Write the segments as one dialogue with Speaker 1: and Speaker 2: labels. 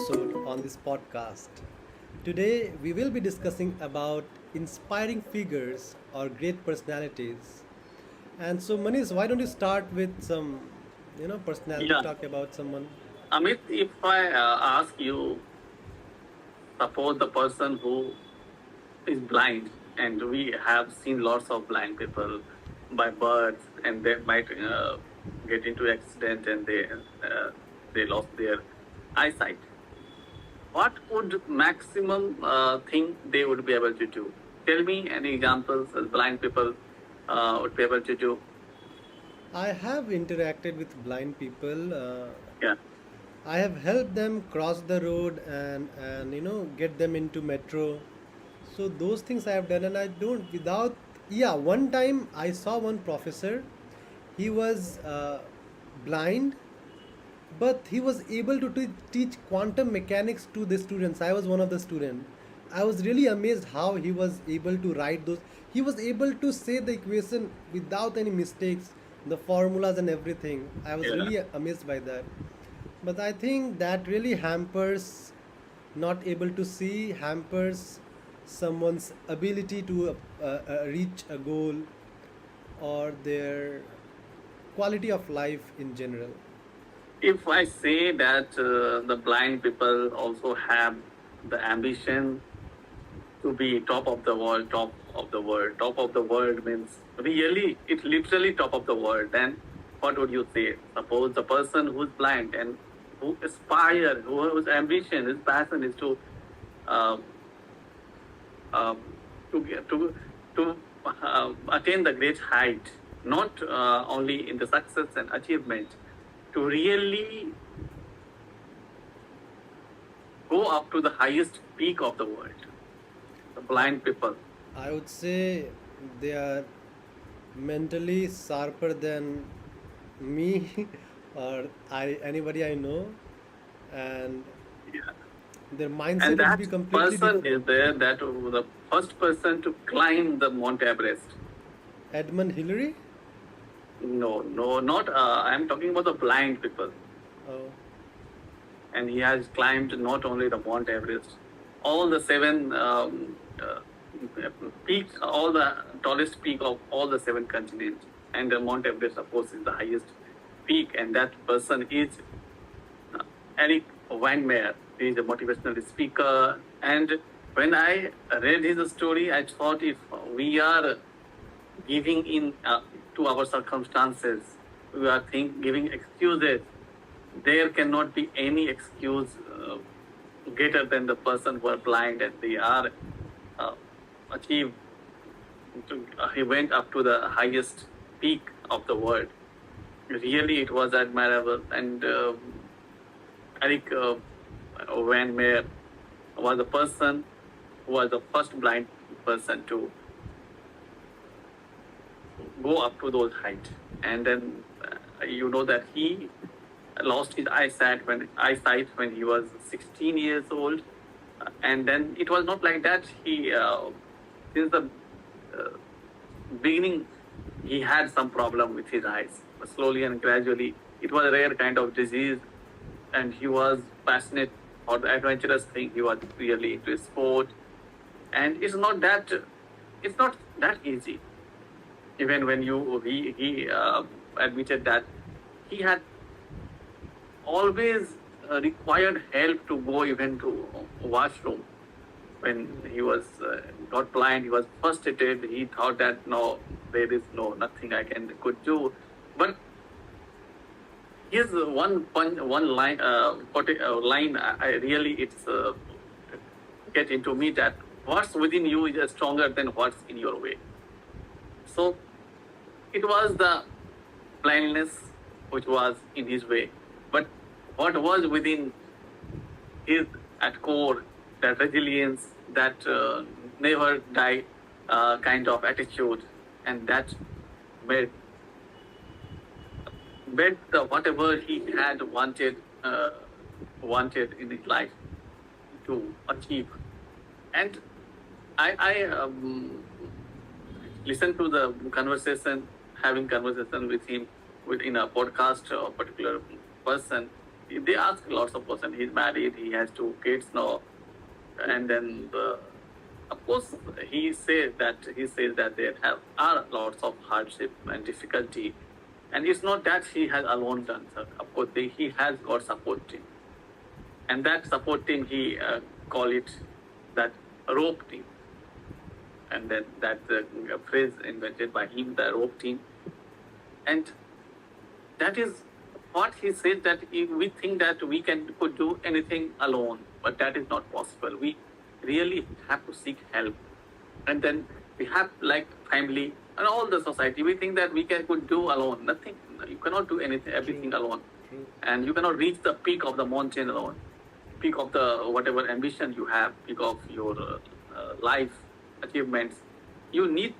Speaker 1: episode on this podcast. Today we will be discussing about inspiring figures or great personalities. And so Manish, why don't you start with some personality
Speaker 2: Yeah,
Speaker 1: talk about someone?
Speaker 2: Amit, if I ask you, suppose the person who is blind, and we have seen lots of blind people by birth, and they might get into accident and they lost their eyesight. What would maximum thing they would be able to do? Tell me any examples as blind people would be able to do.
Speaker 1: I have interacted with blind people.
Speaker 2: Yeah,
Speaker 1: I have helped them cross the road and get them into metro. So those things I have done, and I don't without. Yeah, one time I saw one professor. He was blind, but he was able to teach quantum mechanics to the students. I was one of the students. I was really amazed how he was able to write those. He was able to say the equation without any mistakes, the formulas and everything. I was
Speaker 2: yeah.
Speaker 1: really amazed by that. But I think that really hampers, not able to see, hampers someone's ability to reach a goal or their quality of life in general.
Speaker 2: If I say that the blind people also have the ambition to be top of the world, top of the world means really, it literally top of the world, then what would you say? Suppose the person who's blind and who aspire, whose ambition, his passion is um, um, to attain the great height, not only in the success and achievement, to really go up to the highest peak of the world. The blind people.
Speaker 1: I would say they are mentally sharper than me or anybody I know, and
Speaker 2: Yeah.
Speaker 1: their
Speaker 2: And
Speaker 1: mindset would be
Speaker 2: that
Speaker 1: completely
Speaker 2: person is
Speaker 1: different.
Speaker 2: there, that the first person to climb the Mount Everest.
Speaker 1: Edmund Hillary?
Speaker 2: No, no, not. I'm talking about the blind people.
Speaker 1: Oh,
Speaker 2: And he has climbed not only the Mount Everest, all the seven peaks, all the tallest peak of all the seven continents. And the Mount Everest, of course, is the highest peak. And that person is Eric Weinmeier. He is a motivational speaker. And when I read his story, I thought if we are giving in to our circumstances, we are giving excuses. There cannot be any excuse greater than the person who are blind and they are uh, achieved. He went up to the highest peak of the world. Really, it was admirable. And Eric Van Meer was the person who was the first blind person to go up to those heights. And then you know that he lost his eyesight when he was 16 years old. And then it was not like that. He since the uh, beginning he had some problem with his eyes. But slowly and gradually, it was a rare kind of disease, and he was passionate for the adventurous thing. He was really into sport, and it's not that easy. Even when he admitted that he had always required help to go even to washroom. When he was got blind, he was frustrated. He thought that no, there is nothing I could do. But here's one line, line. I really it's get into me that what's within you is stronger than what's in your way. So it was the blindness which was in his way, but what was within his at core, that resilience, that never die kind of attitude, and that made made the whatever he had wanted in his life to achieve. And I listened to the conversation, having conversation with him within a podcast or a particular person. they ask lots of questions. He's married, he has two kids now, and then of course he says that there are lots of hardship and difficulty, and it's not that he has alone done, sir. Of course, he has got support team, and that support team he call it that rope team, and then that phrase invented by him, the rope team, and that is what he said, that if we think that we could do anything alone, but that is not possible. We really have to seek help, and then we have like family and all the society. We think that we could do alone. Nothing. You cannot do anything, everything alone,
Speaker 1: True.
Speaker 2: and you cannot reach the peak of the mountain alone. Peak of the whatever ambition you have, peak of your life achievements. You need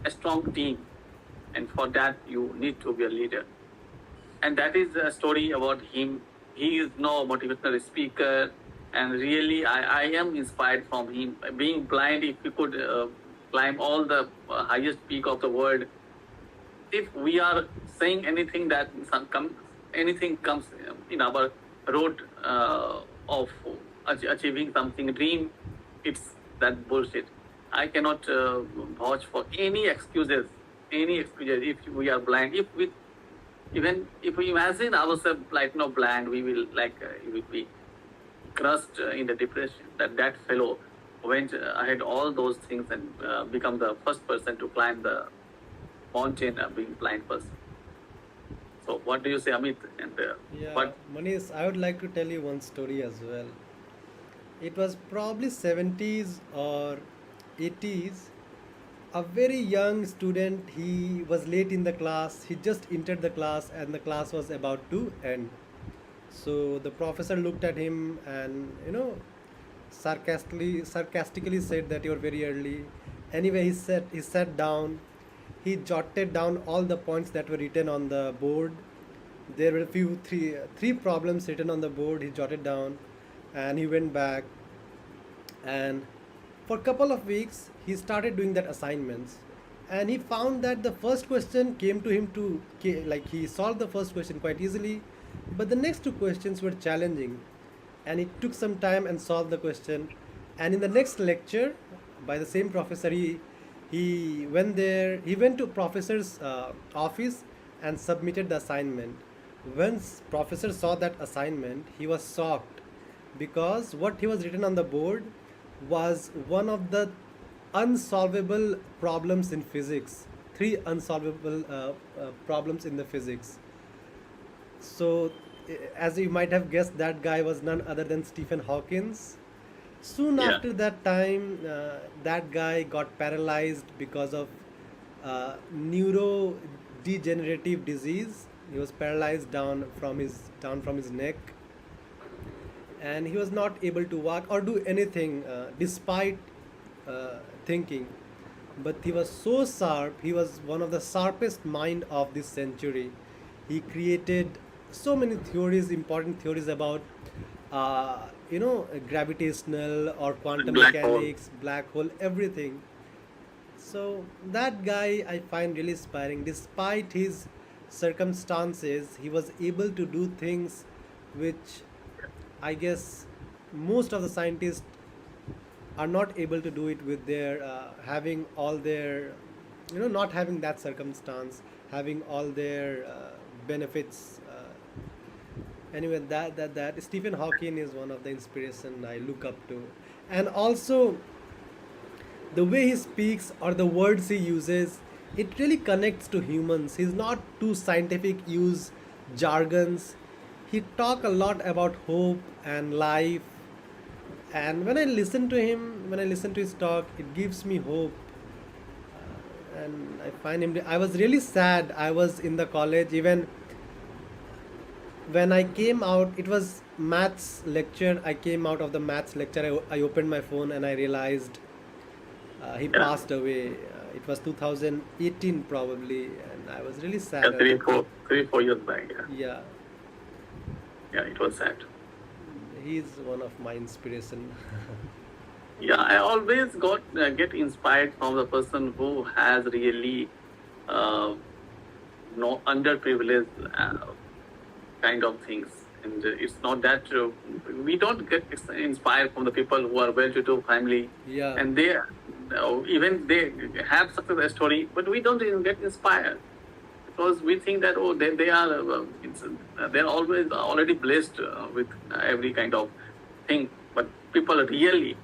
Speaker 2: a strong team, and for that you need to be a leader. And that is a story about him. He is no motivational speaker, and really I am inspired from him. Being blind, if we could climb all the highest peak of the world, if we are saying anything that anything comes in our road of achieving something dream, it's that bullshit. I cannot vouch for any excuses. If we are blind, even if we imagine ourselves like no blind, we will we will be crushed in the depression. That fellow went ahead all those things and become the first person to climb the mountain, being blind person. So what do you say, Amit? And
Speaker 1: Yeah,
Speaker 2: what?
Speaker 1: Manish, I would like to tell you one story as well. It was probably 70s or 80s. A very young student, he was late in the class. He just entered the class and the class was about to end. So the professor looked at him and, sarcastically said that you're very early. Anyway, he sat down. He jotted down all the points that were written on the board. There were three problems written on the board. He jotted down, and he went back. And for a couple of weeks, he started doing that assignments, and he found that the first question came to him like he solved the first question quite easily, but the next two questions were challenging, and he took some time and solved the question. And in the next lecture, by the same professor, he went there. He went to professor's office and submitted the assignment. Once professor saw that assignment, he was shocked because what he was written on the board was one of the unsolvable problems in physics. Three unsolvable problems in the physics. So, as you might have guessed, that guy was none other than Stephen Hawkins. Soon
Speaker 2: Yeah,
Speaker 1: after that time, that guy got paralyzed because of neurodegenerative disease. He was paralyzed down from his neck, and he was not able to walk or do anything despite thinking. But he was so sharp. He was one of the sharpest mind of this century. He created so many theories, important theories about gravitational or quantum
Speaker 2: black hole.
Speaker 1: mechanics, black hole, everything. So that guy I find really inspiring. Despite his circumstances, he was able to do things which I guess most of the scientists are not able to do it with their having all their, not having that circumstance, having all their benefits. Anyway, that Stephen Hawking is one of the inspiration I look up to, and also the way he speaks or the words he uses, it really connects to humans. He's not too scientific, use jargons. He talk a lot about hope and life, and when I listen to his talk, it gives me hope. And I find him, I was really sad. I was in the college, even when I came out, it was maths lecture. I came out of the maths lecture. I opened my phone and I realized he
Speaker 2: Yeah,
Speaker 1: passed away. It was 2018 probably, and I was really
Speaker 2: yeah,
Speaker 1: sad at that time.
Speaker 2: 3 4 years back. Yeah,
Speaker 1: Yeah,
Speaker 2: yeah, it was sad.
Speaker 1: he's one of my inspiration.
Speaker 2: Yeah, I always get inspired from the person who has really no underprivileged kind of things, And it's not that we don't get inspired from the people who are well-to-do family,
Speaker 1: Yeah.
Speaker 2: and they even they have success story, but we don't even get inspired because we think that they are they're always already blessed with every kind of thing. But people really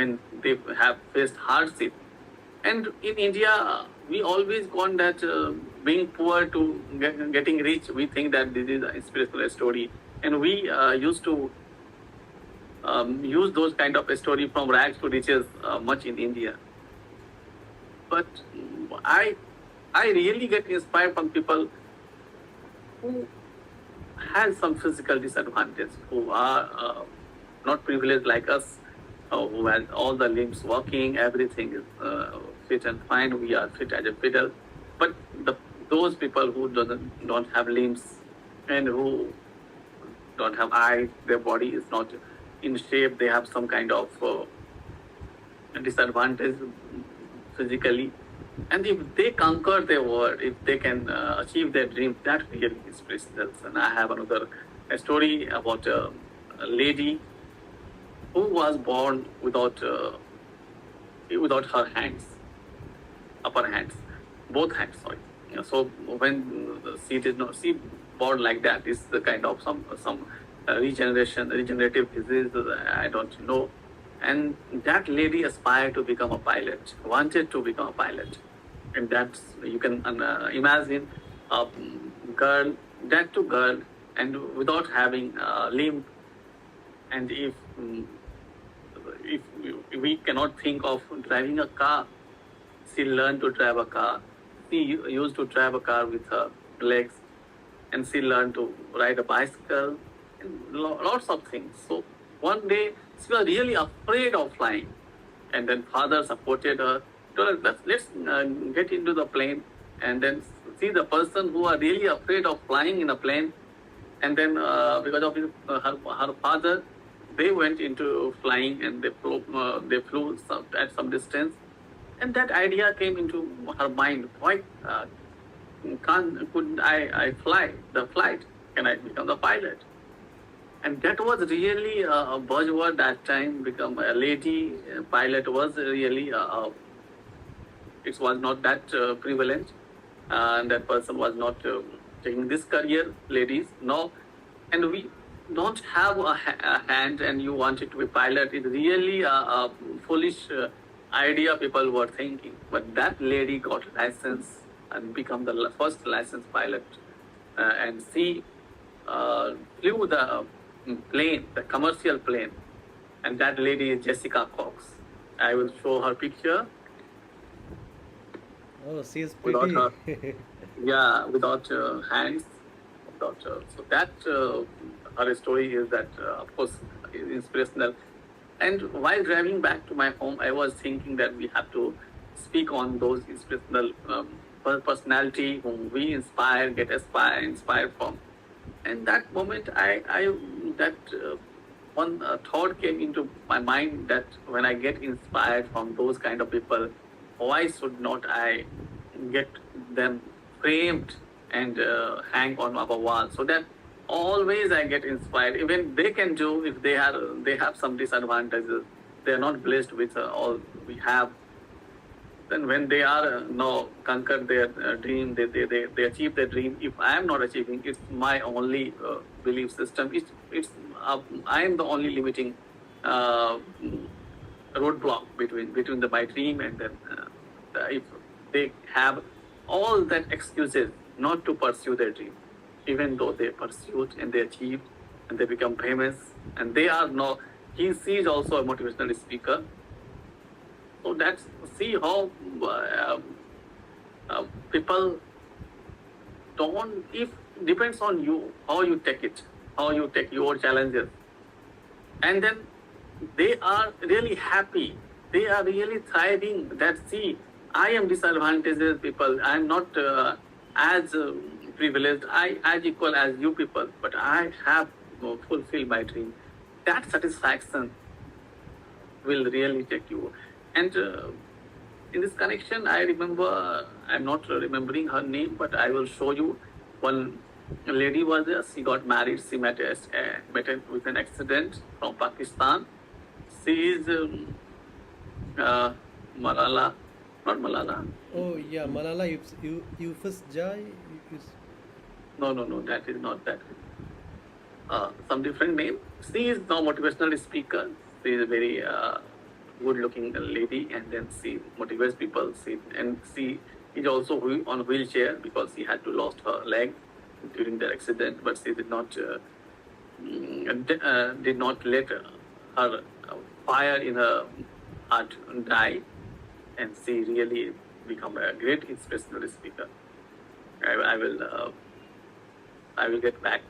Speaker 2: when they have faced hardship, and in India we always gone that being poor to getting rich, we think that this is a spiritual story, and we used to use those kind of story from rags to riches much in India. But I really get inspired from people who has some physical disadvantage, who are not privileged like us, who has all the limbs working, everything is fit and fine. We are fit as a fiddle, but those people who don't have limbs and who don't have eyes, their body is not in shape. They have some kind of disadvantage physically, and if they conquer their world, if they can achieve their dream, that really is priceless. And I have another story about a lady who was born without her hands, upper hands, both hands. Sorry. So when she did not, she born like that is the kind of some regenerative disease. I don't know. And that lady aspired to become a pilot, wanted to become a pilot, and that's you can imagine a girl, that to girl, and without having a limb, and if we cannot think of driving a car, she learned to drive a car. She used to drive a car with her legs, and she learned to ride a bicycle and lots of things. So one day she was really afraid of flying, and then father supported her. Told her, let's get into the plane and then see the person who are really afraid of flying in a plane. And then because of her father, they went into flying and they flew at some distance, and that idea came into her mind. Why couldn't I fly the flight? Can I become the pilot? And that was really a buzzword that time. Become a lady pilot was really it was not that prevalent, and that person was not taking this career. Ladies, no, and we don't have a hand, and you wanted to be pilot. It's really a foolish idea people were thinking. But that lady got license and become the first licensed pilot, and she flew the plane, the commercial plane, and that lady is Jessica Cox. I will show her picture
Speaker 1: Oh, she's
Speaker 2: without
Speaker 1: pretty.
Speaker 2: her, yeah, without hands, without so that her story is that of course is inspirational. And while driving back to my home, I was thinking that we have to speak on those inspirational personality whom we inspire, inspired from. And that moment, I that one thought came into my mind that when I get inspired from those kind of people, why should not I get them framed and hang on our wall, so that always I get inspired. Even they can do if they have some disadvantages. They are not blessed with all we have. Then when they are no conquer their dream, they achieve their dream. If I am not achieving, it's my only belief system. I am the only limiting uh, roadblock between my dream and then if they have all that excuses not to pursue their dream, even though they pursued and they achieved and they become famous, and they are no. He is also a motivational speaker. So that's see how people don't. If depends on you how you take it, how you take your challenges, and then they are really happy. They are really thriving. That see, I am disadvantaged people. I am not as privileged. I as equal as you people, but I have fulfilled my dream. That satisfaction will really take you. And in this connection, I remember, I'm not remembering her name, but I will show you one A lady was there. She got married. She met with an accident from Pakistan. She is Malala, not Malala.
Speaker 1: Oh yeah, Malala Yousafzai.
Speaker 2: No, no, no. That is not that. Some different name. She is now motivational speaker. She is a very good-looking lady, and then she motivates people. She is also on wheelchair because she had to lost her leg during the accident, but she did not let her fire in her heart die, and she really become a great inspirational speaker. I, I will uh, I will get back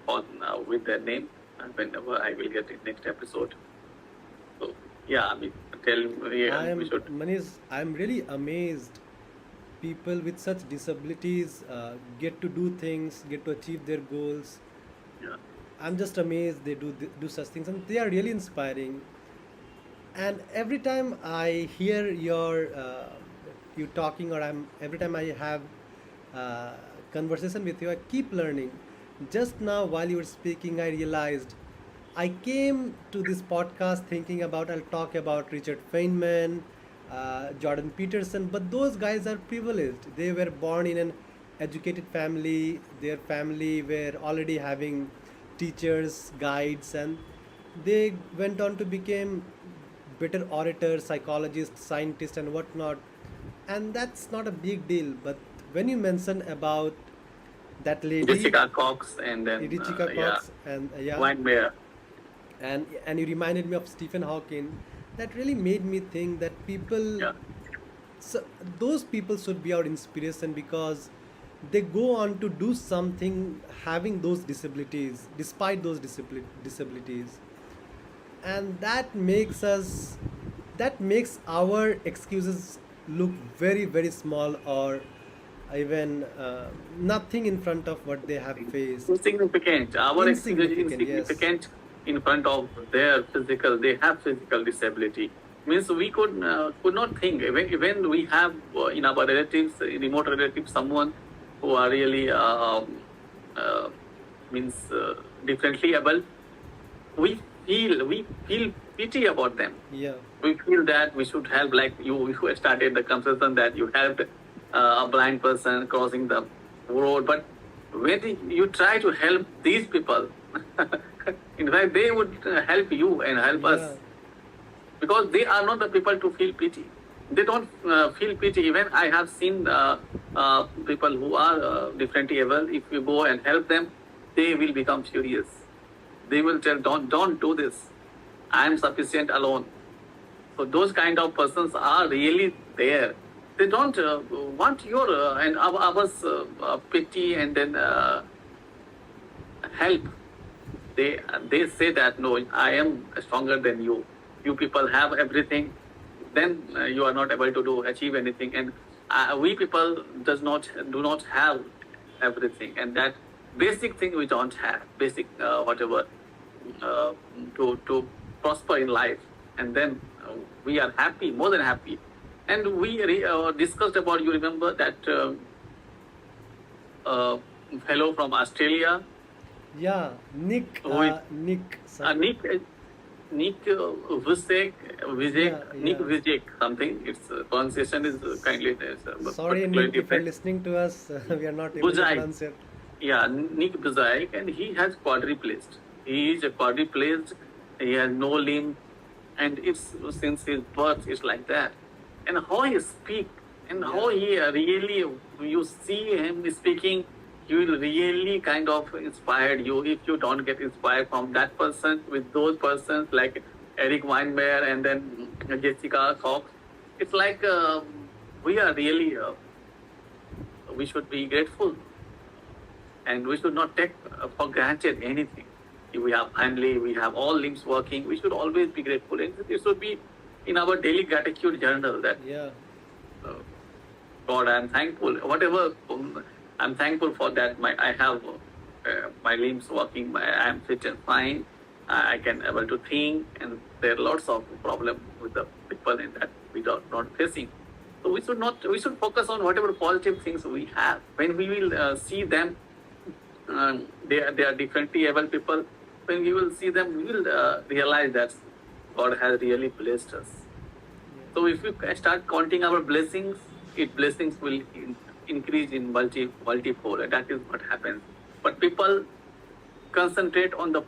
Speaker 2: on with their name whenever I will get it next episode. So yeah, I mean,
Speaker 1: I
Speaker 2: we
Speaker 1: am
Speaker 2: should.
Speaker 1: Manish. I'm really amazed. People with such disabilities get to do things, get to achieve their goals.
Speaker 2: Yeah,
Speaker 1: I'm just amazed they do such things, and they are really inspiring. And every time I hear you talking, or every time I have uh, conversation with you, I keep learning. Just now while you were speaking, I realized I came to this podcast thinking about I'll talk about Richard Feynman, Jordan Peterson, but those guys are privileged. They were born in an educated family. Their family were already having teachers, guides, and they went on to become better orators, psychologists, scientists, and whatnot. And that's not a big deal. But when you mention about that lady,
Speaker 2: Jessica Cox, and then
Speaker 1: Richika
Speaker 2: yeah,
Speaker 1: Cox, and yeah,
Speaker 2: Wine Mayer.
Speaker 1: and you reminded me of Stephen Hawking, that really made me think that people,
Speaker 2: Yeah,
Speaker 1: so those people should be our inspiration because they go on to do something having those disabilities, despite those disabilities, and that makes our excuses look very very small, or even nothing in front of what they have faced.
Speaker 2: insignificant. Our excuse is
Speaker 1: Insignificant, yes.
Speaker 2: insignificant in front of their physical. They have physical disability. Means we could not think. Even we have in our relatives, remote relatives, someone who are really uh, means differently able. We feel pity about them.
Speaker 1: Yeah,
Speaker 2: We feel that we should help, like you started the conversation that you helped a blind person crossing the road, but when you try to help these people, in fact they would help you and help us,
Speaker 1: yeah,
Speaker 2: because they are not the people to feel pity. They don't feel pity. Even I have seen people who are differently able. If you go and help them, they will become furious. They will tell, don't do this. I am sufficient alone. So those kind of persons are really there. They don't want your and ours pity and then help. They say that no, I am stronger than you. You people have everything, then you are not able to achieve anything, and we people do not have everything, and that basic thing we don't have, basic whatever uh, to prosper in life, and then we are happy, more than happy. And we discussed about, you remember that uh, fellow from Australia
Speaker 1: yeah. Nick,
Speaker 2: who is
Speaker 1: Nick,
Speaker 2: Nick, Nick
Speaker 1: yeah,
Speaker 2: Nick
Speaker 1: yeah.
Speaker 2: Vijay something. Its pronunciation is kindly
Speaker 1: Sorry,
Speaker 2: particularly
Speaker 1: Nick, if you're
Speaker 2: different.
Speaker 1: listening to us, we are not able to
Speaker 2: Buzai,
Speaker 1: pronounce it.
Speaker 2: yeah, Nick Buzai, and he has quadriplaced. He is a quadriplaced. He has no limb, and it's since his birth it's like that. And how he speak, and how
Speaker 1: Yeah,
Speaker 2: he really, you see him speaking, he will really kind of inspire you. If you don't get inspired from that person, with those persons like Eric Weinmeier and then Jessica Cox, it's like we are really we should be grateful, and we should not take for granted anything. If we have family, we have all limbs working, we should always be grateful, and it should be in our daily gratitude journal that
Speaker 1: yeah,
Speaker 2: uh, God, I'm thankful. Whatever, I'm thankful for that. I have my limbs working. I'm fit and fine. I can able to think, and there are lots of problem with the people in that we are not facing. So we should not. We should focus on whatever positive things we have. When we will see them, they are differently able people. When we will see them, we will realize that God has really blessed us. So if we start counting our blessings, it blessings will increase in multifold, and that is what happens. But people concentrate on the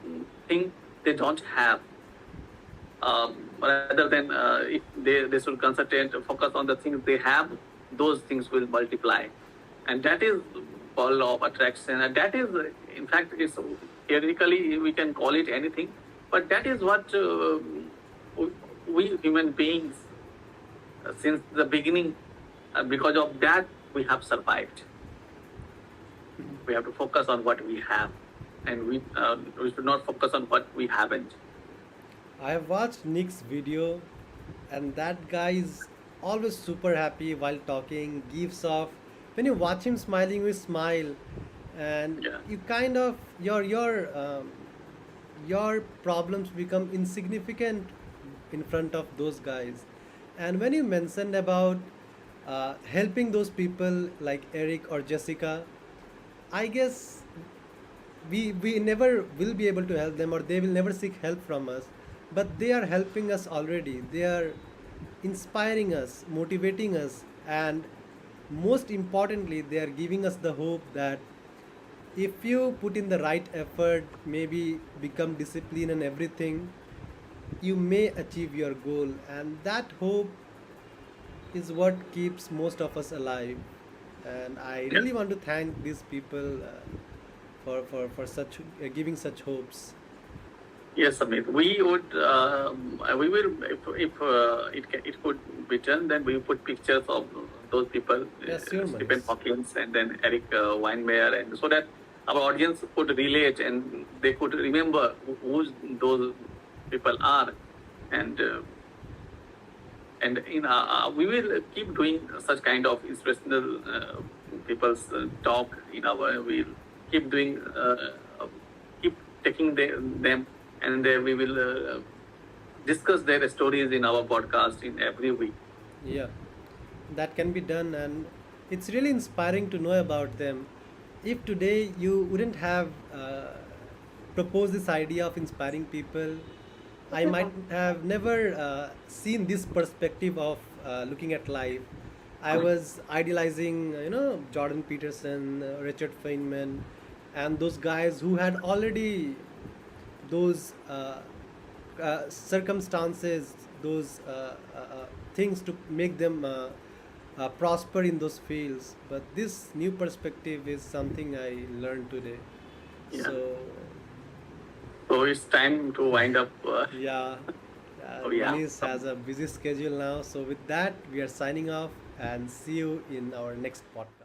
Speaker 2: thing they don't have, rather than if they should concentrate, focus on the things they have, those things will multiply. And that is law of attraction. And that is, in fact, it's theoretically we can call it anything, but that is what we human beings, since the beginning, because of that, we have survived. We have to focus on what we have, and we should not focus on what we haven't.
Speaker 1: I have watched Nick's video, and that guy is always super happy while talking, gives off. When you watch him smiling, you smile, and
Speaker 2: Yeah.
Speaker 1: you kind of your problems become insignificant in front of those guys. And when you mentioned about helping those people like Eric or Jessica, I guess we never will be able to help them, or they will never seek help from us, but they are helping us already. They are inspiring us, motivating us, and most importantly they are giving us the hope that if you put in the right effort, maybe become disciplined and everything, you may achieve your goal. And that hope is what keeps most of us alive. And I
Speaker 2: Yeah.
Speaker 1: really want to thank these people for such giving such hopes.
Speaker 2: Yes, Amit. We will, if it could be done, then we put pictures of those people,
Speaker 1: Yes, sure,
Speaker 2: Stephen
Speaker 1: Manish.
Speaker 2: Hawkins and then Eric Weinmeier, and so that our audience could relate and they could remember who those people are, and we will keep doing such kind of inspirational people's talk in our. We'll keep doing, keep taking them, and we will discuss their stories in our podcast in every week.
Speaker 1: Yeah, that can be done, and it's really inspiring to know about them. If today you wouldn't have proposed this idea of inspiring people, I might have never seen this perspective of looking at life. I was idealizing, Jordan Peterson, Richard Feynman, and those guys who had already those circumstances, those things to make them prosper in those fields. But this new perspective is something I learned today.
Speaker 2: Yeah.
Speaker 1: So,
Speaker 2: So it's time to wind up.
Speaker 1: yeah,
Speaker 2: Oh yeah.
Speaker 1: Manish has a busy schedule now. So, with that, we are signing off and see you in our next podcast.